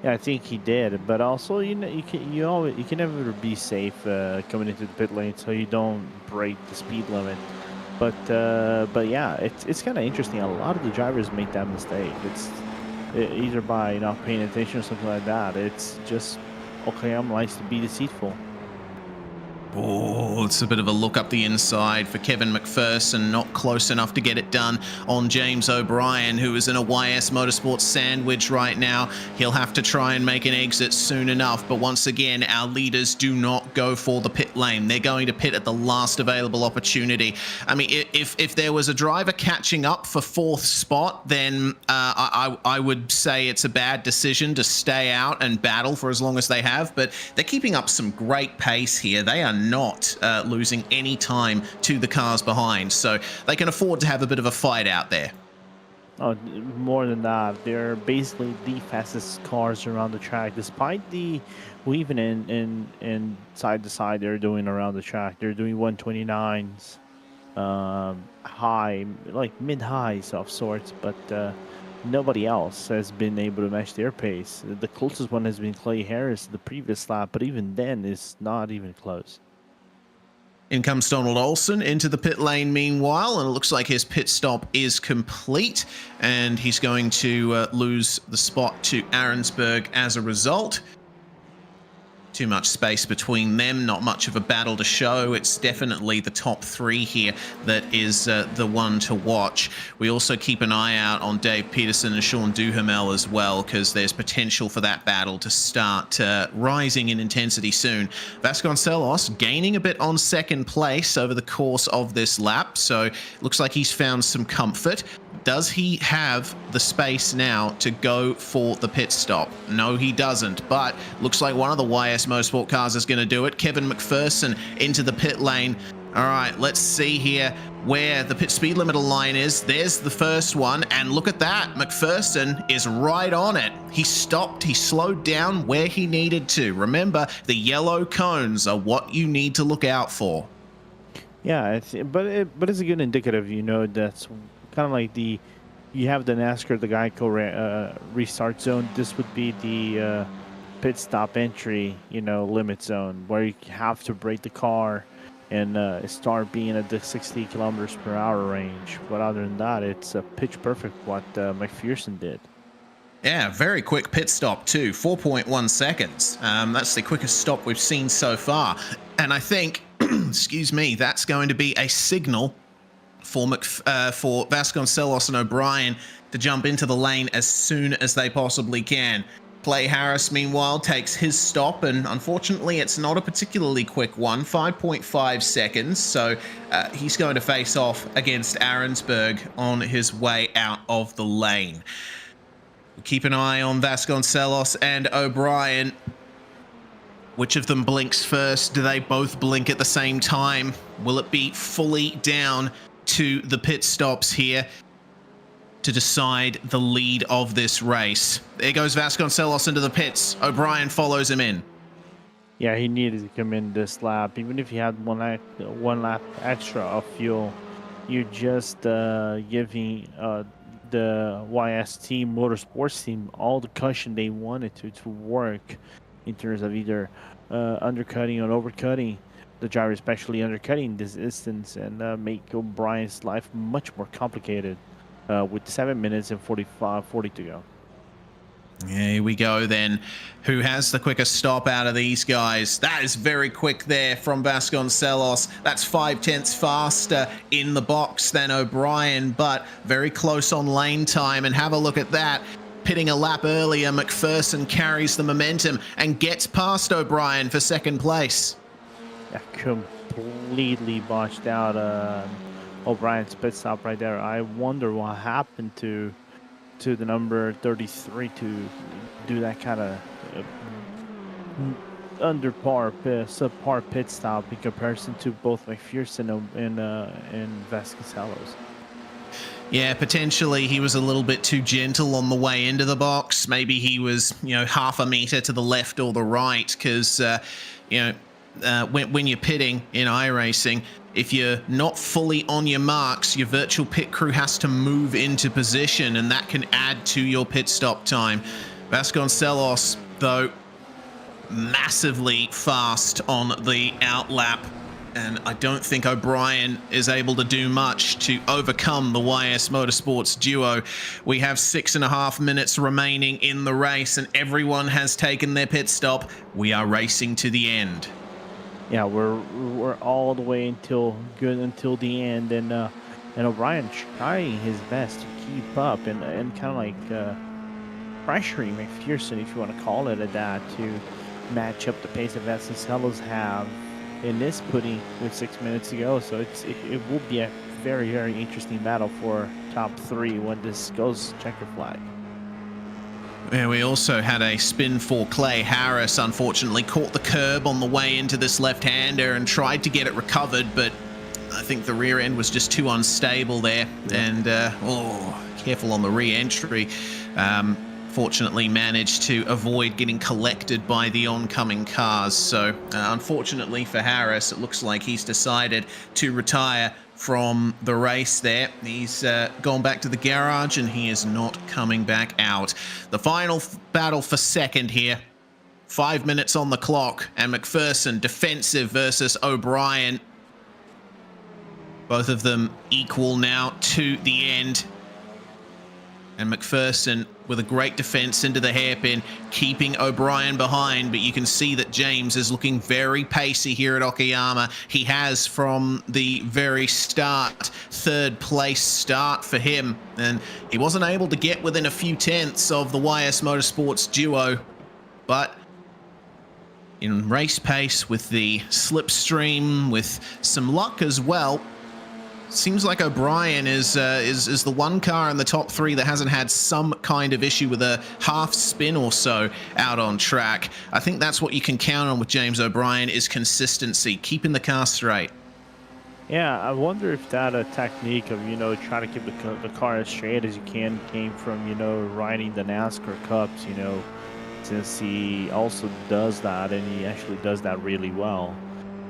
Yeah, I think he did, but also you can never be safe coming into the pit lane, so you don't break the speed limit. But yeah, it's kind of interesting. A lot of the drivers make that mistake. It's either by not paying attention or something like that. It's just Okayama likes to be deceitful. Oh, it's a bit of a look up the inside for Kevin McPherson, not close enough to get it done on James O'Brien, who is in a YS Motorsports sandwich right now. He'll have to try and make an exit soon enough, but once again, our leaders do not go for the pit lane. They're going to pit at the last available opportunity. I mean, if there was a driver catching up for 4th spot, then I would say it's a bad decision to stay out and battle for as long as they have, but they're keeping up some great pace here. They are not losing any time to the cars behind, so they can afford to have a bit of a fight out there. Oh, more than that, they're basically the fastest cars around the track, despite the weaving in side to side they're doing around the track. They're doing 129s, high, like mid highs of sorts, but nobody else has been able to match their pace. The closest one has been Clay Harris the previous lap, but even then it's not even close. In comes Donald Olsen into the pit lane meanwhile, and it looks like his pit stop is complete, and he's going to lose the spot to Arensberg as a result. Too much space between them, not much of a battle to show. It's definitely the top 3 here that is the one to watch. We also keep an eye out on Dave Peterson and Sean Duhamel as well, because there's potential for that battle to start rising in intensity soon. Vasconcelos gaining a bit on 2nd place over the course of this lap, so looks like he's found some comfort. Does he have the space now to go for the pit stop? No, he doesn't, but looks like one of the YS Motorsport cars is going to do it. Kevin McPherson into the pit lane. All right, let's see here where the pit speed limiter line is. There's the first one, and look at that. McPherson is right on it. He stopped, he slowed down where he needed to. Remember, the yellow cones are what you need to look out for. Yeah, but it's a good indicative, that's kind of like you have the NASCAR, the Geico restart zone. This would be the pit stop entry, limit zone, where you have to brake the car and start being at the 60 kilometers per hour range. But other than that, it's pitch perfect what McPherson did. Yeah, very quick pit stop too, 4.1 seconds. That's the quickest stop we've seen so far. And I think, excuse me, that's going to be a signal for Vasconcelos and O'Brien to jump into the lane as soon as they possibly can. Clay Harris, meanwhile, takes his stop, and unfortunately, it's not a particularly quick one, 5.5 seconds, so he's going to face off against Arensberg on his way out of the lane. We'll keep an eye on Vasconcelos and O'Brien. Which of them blinks first? Do they both blink at the same time? Will it be fully down to the pit stops here to decide the lead of this race? There goes Vasconcelos into the pits. O'Brien follows him in. Yeah, he needed to come in this lap. Even if he had one lap extra of fuel, you're just giving the YS team, Motorsports team, all the cushion they wanted to work in terms of either undercutting or overcutting the driver, especially undercutting this distance, and make O'Brien's life much more complicated with 7 minutes and 40 to go. Here we go then. Who has the quickest stop out of these guys? That is very quick there from Vasconcelos. That's 0.5 faster in the box than O'Brien, but very close on lane time. And have a look at that. Pitting a lap earlier, McPherson carries the momentum and gets past O'Brien for 2nd place. Yeah, completely botched out O'Brien's pit stop right there. I wonder what happened to to the number 33 to do that kind of under par, subpar pit stop in comparison to both McPherson and Vasconcelos. Yeah, potentially he was a little bit too gentle on the way into the box. Maybe he was, half a meter to the left or the right, because, when you're pitting in iRacing, if you're not fully on your marks, your virtual pit crew has to move into position, and that can add to your pit stop time. Vasconcelos, though, massively fast on the outlap, and I don't think O'Brien is able to do much to overcome the YS Motorsports duo. We have 6.5 minutes remaining in the race, and everyone has taken their pit stop. We are racing to the end. Yeah, we're all the way until the end, and O'Brien trying his best to keep up and kind of like pressuring McPherson, if you want to call it that, to match up the pace that Vasconcelos have in this pudding with 6 minutes to go. So it will be a very, very interesting battle for top 3 when this goes checker flag. Yeah, we also had a spin for Clay Harris. Unfortunately, caught the curb on the way into this left-hander and tried to get it recovered, but I think the rear end was just too unstable there. And careful on the re-entry. Fortunately managed to avoid getting collected by the oncoming cars. So unfortunately for Harris, it looks like he's decided to retire from the race there. He's gone back to the garage and he is not coming back out. The final battle for second here. 5 minutes on the clock, and McPherson defensive versus O'Brien. Both of them equal now to the end. And McPherson with a great defense into the hairpin, keeping O'Brien behind. But you can see that James is looking very pacey here at Okayama. He has from the very start, third place start for him. And he wasn't able to get within a few tenths of the YS Motorsports duo. But in race pace, with the slipstream, with some luck as well, seems like O'Brien is the one car in the top 3 that hasn't had some kind of issue with a half spin or so out on track. I think that's what you can count on with James O'Brien, is consistency, keeping the car straight. Yeah, I wonder if that technique of, trying to keep the car as straight as you can came from, riding the NASCAR Cups, since he also does that, and he actually does that really well.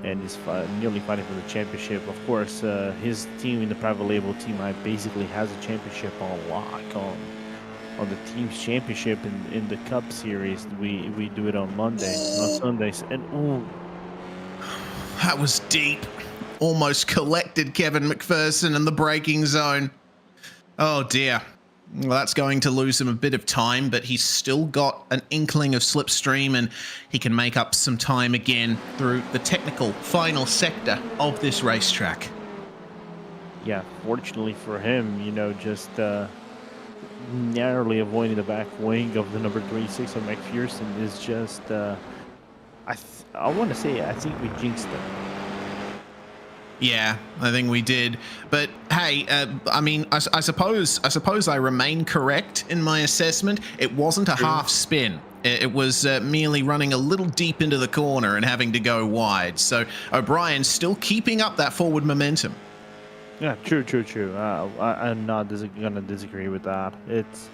And is nearly fighting for the championship. Of course, his team in the private label team basically has a championship on lock on the team's championship in the Cup Series. We do it on Sundays, and ooh, that was deep. Almost collected Kevin McPherson in the braking zone. Oh dear. Well, that's going to lose him a bit of time, but he's still got an inkling of slipstream, and he can make up some time again through the technical final sector of this racetrack. Yeah, fortunately for him, just narrowly avoiding the back wing of the number 36 of McPherson is just, I want to say, I think we jinxed him. Yeah, I think we did. But hey, I suppose I remain correct in my assessment. It wasn't a half spin. It was merely running a little deep into the corner and having to go wide. So O'Brien's still keeping up that forward momentum. Yeah, true. I'm not going to disagree with that. It's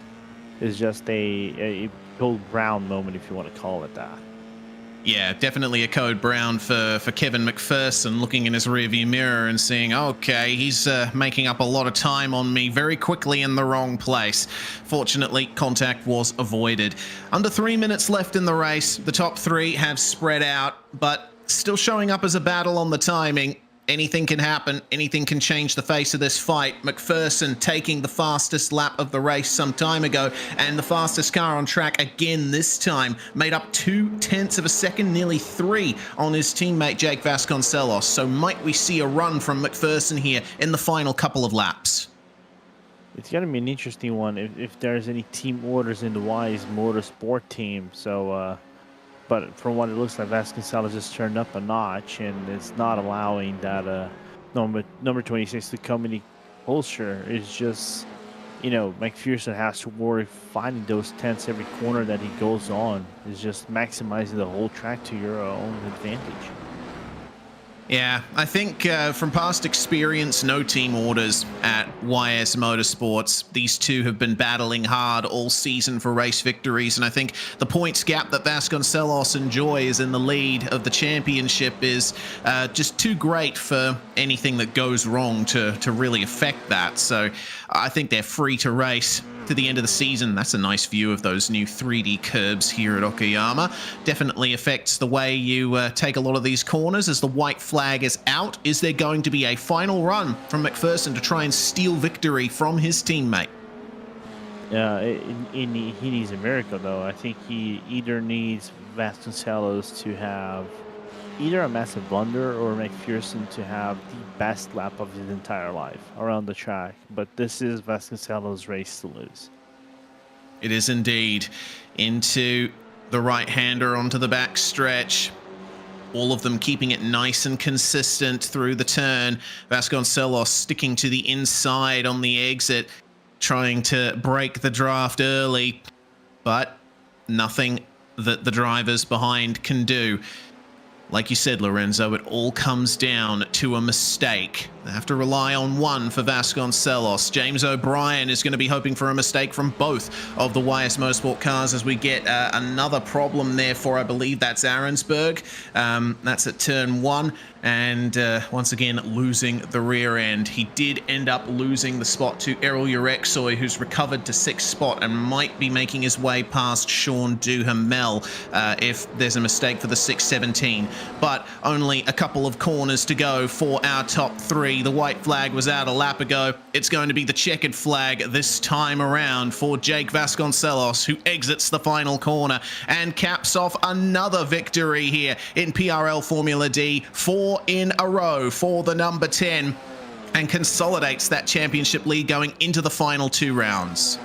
just a Bill Brown moment, if you want to call it that. Yeah, definitely a code brown for Kevin McPherson, looking in his rearview mirror and seeing, okay, he's making up a lot of time on me very quickly in the wrong place. Fortunately, contact was avoided. Under 3 minutes left in the race. The top 3 have spread out, but still showing up as a battle on the timing. Anything can happen. Anything can change the face of this fight. McPherson taking the fastest lap of the race some time ago, and the fastest car on track again this time. Made up 0.2 of a second, nearly 3 on his teammate Jake Vasconcelos. So might we see a run from McPherson here in the final couple of laps? It's going to be an interesting one if there's any team orders in the YS Motorsport team. So, but from what it looks like, Vasconcelos just turned up a notch, and it's not allowing that number 26 to come any closer. It's just you know, McPherson has to worry finding those tenths every corner that he goes on. Is just maximizing the whole track to your own advantage. Yeah, I think from past experience, no team orders at YS Motorsports. These two have been battling hard all season for race victories, and I think the points gap that Vasconcelos enjoys in the lead of the championship is just too great for anything that goes wrong to really affect that. So I think they're free to race to the end of the season. That's a nice view of those new 3D curbs here at Okayama. Definitely affects the way you take a lot of these corners as the white flag is out. Is there going to be a final run from McPherson to try and steal victory from his teammate? He needs a miracle, though. I think he either needs Vasconcelos to have either a massive blunder or McPherson to have the best lap of his entire life around the track. But this is Vasconcelos' race to lose. It is indeed. Into the right-hander onto the back stretch. All of them keeping it nice and consistent through the turn. Vasconcelos sticking to the inside on the exit, trying to break the draft early, but nothing that the drivers behind can do. Like you said, Lorenzo, it all comes down to a mistake. They have to rely on one for Vasconcelos. James O'Brien is going to be hoping for a mistake from both of the YS Motorsport cars as we get another problem there for, I believe that's Arensberg. That's at turn 1. And once again, losing the rear end. He did end up losing the spot to Errol Urexoy, who's recovered to 6th spot and might be making his way past Sean Duhamel if there's a mistake for the 617. But only a couple of corners to go for our top 3. The white flag was out a lap ago. It's going to be the checkered flag this time around for Jake Vasconcelos, who exits the final corner and caps off another victory here in PRL Formula D. 4 in a row for the number 10 and consolidates that championship lead going into the final 2 rounds.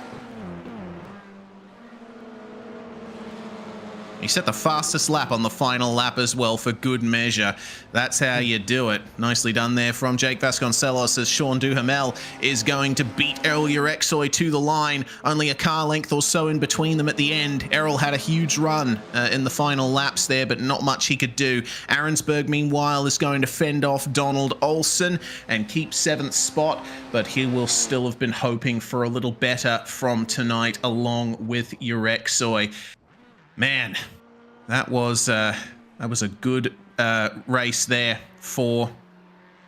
He set the fastest lap on the final lap as well for good measure. That's how you do it. Nicely done there from Jake Vasconcelos as Sean Duhamel is going to beat Errol Urexoy to the line. Only a car length or so in between them at the end. Errol had a huge run in the final laps there, but not much he could do. Arensberg, meanwhile, is going to fend off Donald Olsen and keep 7th spot, but he will still have been hoping for a little better from tonight along with Urexoy. Man, that was a good race there for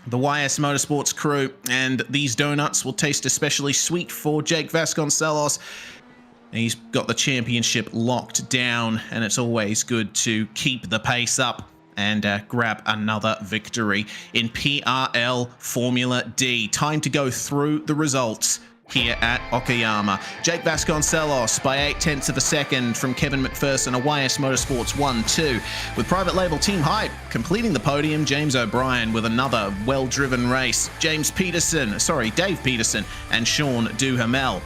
the YS Motorsports crew, and these donuts will taste especially sweet for Jake Vasconcelos. He's got the championship locked down, and it's always good to keep the pace up and grab another victory in PRL Formula D. Time to go through the results here at Okayama. Jake Vasconcelos by 0.8 of a second from Kevin McPherson, a YS Motorsports 1-2. With private label Team Hype completing the podium, James O'Brien with another well-driven race. Dave Peterson and Sean Duhamel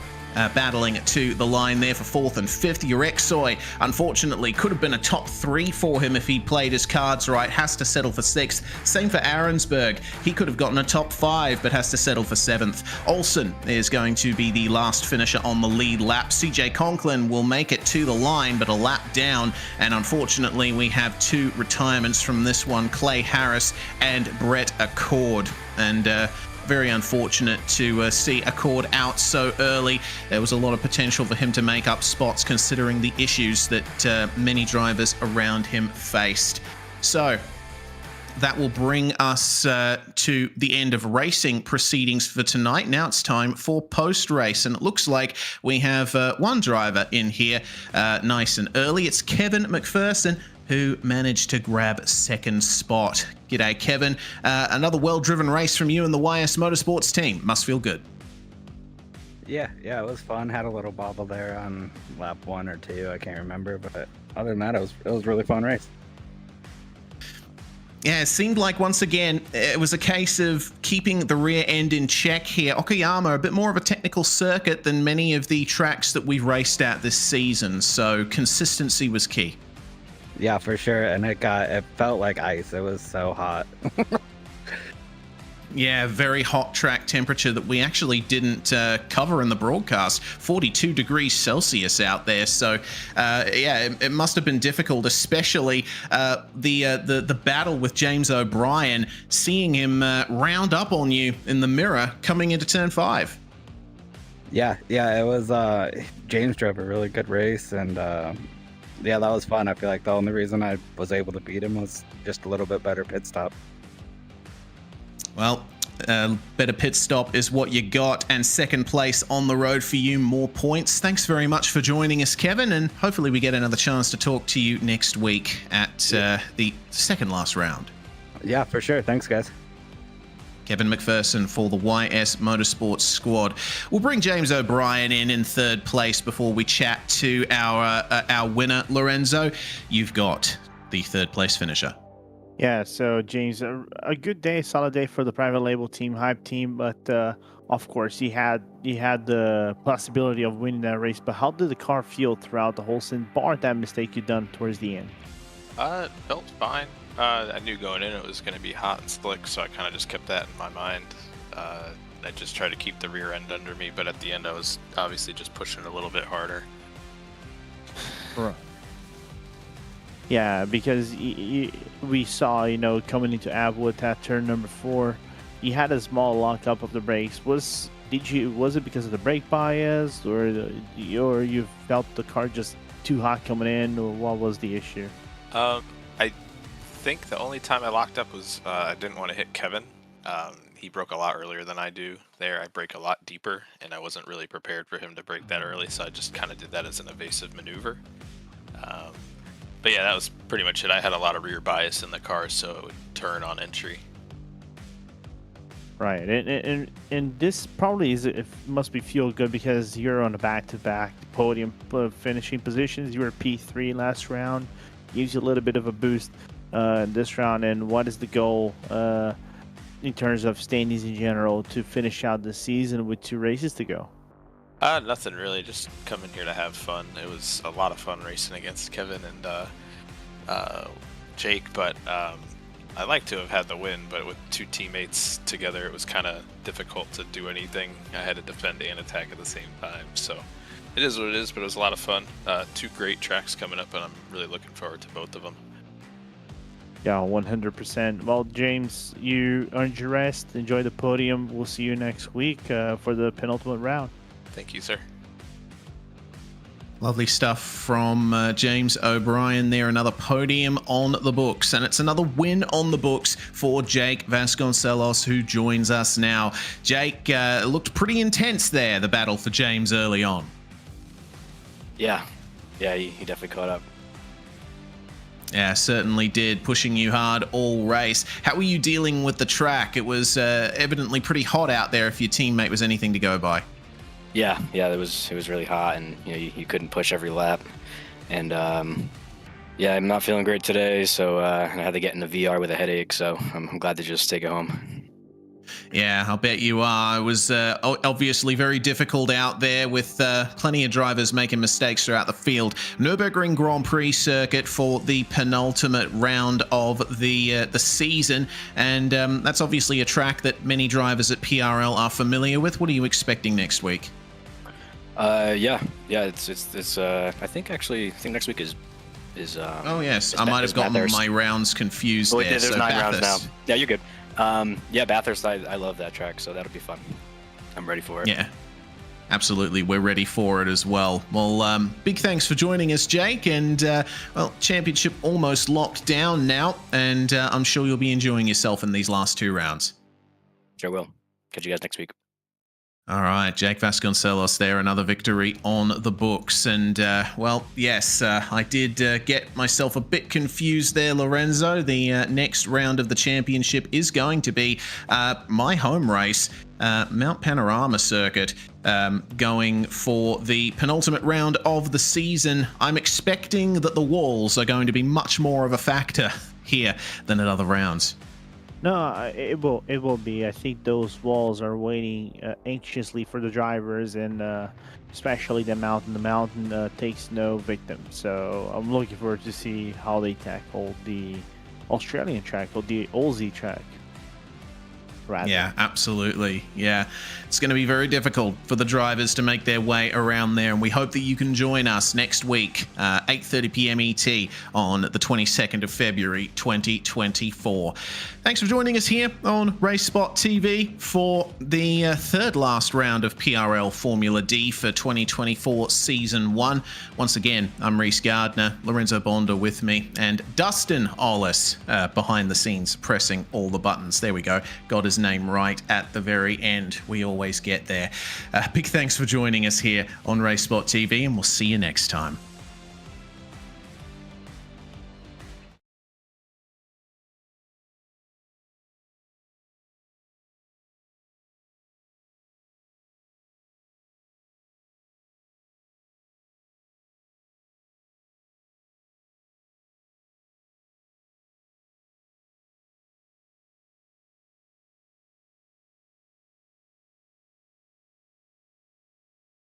battling to the line there for 4th and 5th. Urexoy, unfortunately, could have been a top 3 for him if he played his cards right. Has to settle for 6th. Same for Arensberg. He could have gotten a top 5, but has to settle for 7th. Olsen is going to be the last finisher on the lead lap. CJ Conklin will make it to the line, but a lap down. And unfortunately, we have 2 retirements from this one, Clay Harris and Brett Accord. And very unfortunate to see Accord out so early. There was a lot of potential for him to make up spots considering the issues that many drivers around him faced. So that will bring us to the end of racing proceedings for tonight. Now it's time for post-race, and it looks like we have one driver in here nice and early. It's Kevin McPherson, who managed to grab 2nd spot. G'day, Kevin. Another well-driven race from you and the YS Motorsports team. Must feel good. Yeah, it was fun. Had a little bobble there on lap 1 or 2. I can't remember, but other than that, it was a really fun race. Yeah, it seemed like once again it was a case of keeping the rear end in check here. Okayama, a bit more of a technical circuit than many of the tracks that we've raced at this season, so consistency was key. Yeah, for sure. And it felt like ice. It was so hot. Yeah, very hot track temperature that we actually didn't cover in the broadcast. 42 degrees Celsius out there. So, yeah, it must have been difficult, especially the battle with James O'Brien, seeing him round up on you in the mirror coming into turn 5. Yeah, it was James drove a really good race, and yeah, that was fun. I feel like the only reason I was able to beat him was just a little bit better pit stop. Well, better pit stop is what you got, and second place on the road for you, more points. Thanks very much for joining us, Kevin, and hopefully we get another chance to talk to you next week at the second last round. Yeah, for sure. Thanks, guys. Kevin McPherson for the YS Motorsports squad. We'll bring James O'Brien in third place before we chat to our winner, Lorenzo. You've got the third place finisher. Yeah, so James, a good day, solid day for the private label team, Hype team, but of course he had the possibility of winning that race. But how did the car feel throughout the whole scene, bar that mistake you done towards the end? It felt fine. I knew going in it was going to be hot and slick, so I kind of just kept that in my mind. I just tried to keep the rear end under me, but at the end I was obviously just pushing a little bit harder. Right. Yeah, because we saw, coming into Abwood at turn number 4, you had a small lockup of the brakes. Was it because of the brake bias, or you felt the car just too hot coming in, or what was the issue? I think the only time I locked up was I didn't want to hit Kevin. He broke a lot earlier than I do. There I brake a lot deeper, and I wasn't really prepared for him to brake that early, so I just kind of did that as an evasive maneuver. But yeah, that was pretty much it. I had a lot of rear bias in the car, so it would turn on entry. Right, and this probably must be feel good because you're on a back-to-back podium finishing positions. You were P3 last round, gives you a little bit of a boost this round. And what is the goal in terms of standings in general to finish out the season with 2 races to go? Nothing really, just coming here to have fun. It was a lot of fun racing against Kevin and Jake, but I like to have had the win, but with 2 teammates together, it was kind of difficult to do anything. I had to defend and attack at the same time, so it is what it is, but it was a lot of fun. 2 great tracks coming up, and I'm really looking forward to both of them. Yeah, 100%. Well, James, you earned your rest. Enjoy the podium. We'll see you next week for the penultimate round. Thank you, sir. Lovely stuff from James O'Brien there. Another podium on the books, and it's another win on the books for Jake Vasconcelos, who joins us now. Jake, looked pretty intense there, the battle for James early on. Yeah, he definitely caught up. Yeah, certainly did, pushing you hard all race. How were you dealing with the track? It was evidently pretty hot out there if your teammate was anything to go by. Yeah, it was really hot, and you couldn't push every lap. And yeah, I'm not feeling great today, so I had to get in the VR with a headache, so I'm glad to just take it home. Yeah, I'll bet you are. It was obviously very difficult out there with plenty of drivers making mistakes throughout the field. Nürburgring Grand Prix circuit for the penultimate round of the season, and that's obviously a track that many drivers at PRL are familiar with. What are you expecting next week? Yeah, it's I think next week is oh yes, I might have gotten Bathurst. my rounds confused there. There's so 9 rounds Bathurst. now. Yeah, you're good. Yeah, Bathurst, I love that track, so that'll be fun. I'm ready for it. Yeah, absolutely. We're ready for it as well. Well, big thanks for joining us, Jake. And, well, championship almost locked down now. And I'm sure you'll be enjoying yourself in these last 2 rounds. Sure will. Catch you guys next week. All right, Jake Vasconcelos there, another victory on the books. And, well, yes, I did get myself a bit confused there, Lorenzo. The next round of the championship is going to be my home race, Mount Panorama Circuit, going for the penultimate round of the season. I'm expecting that the walls are going to be much more of a factor here than at other rounds. No, it will be. I think those walls are waiting anxiously for the drivers, and especially the mountain. The mountain takes no victims, so I'm looking forward to see how they tackle the Australian track or the Aussie track. rather. Yeah, absolutely. Yeah, it's going to be very difficult for the drivers to make their way around there, and we hope that you can join us next week, 8:30 p.m. ET on the 22nd of February 2024. Thanks for joining us here on RaceSpotTV for the third last round of PRL Formula D for 2024 Season 1. Once again, I'm Reese Gardner, Lorenzo Bonda with me, and Dustin Ollis behind the scenes pressing all the buttons. There we go. Got his name right at the very end. We always get there. Big thanks for joining us here on RaceSpotTV, and we'll see you next time.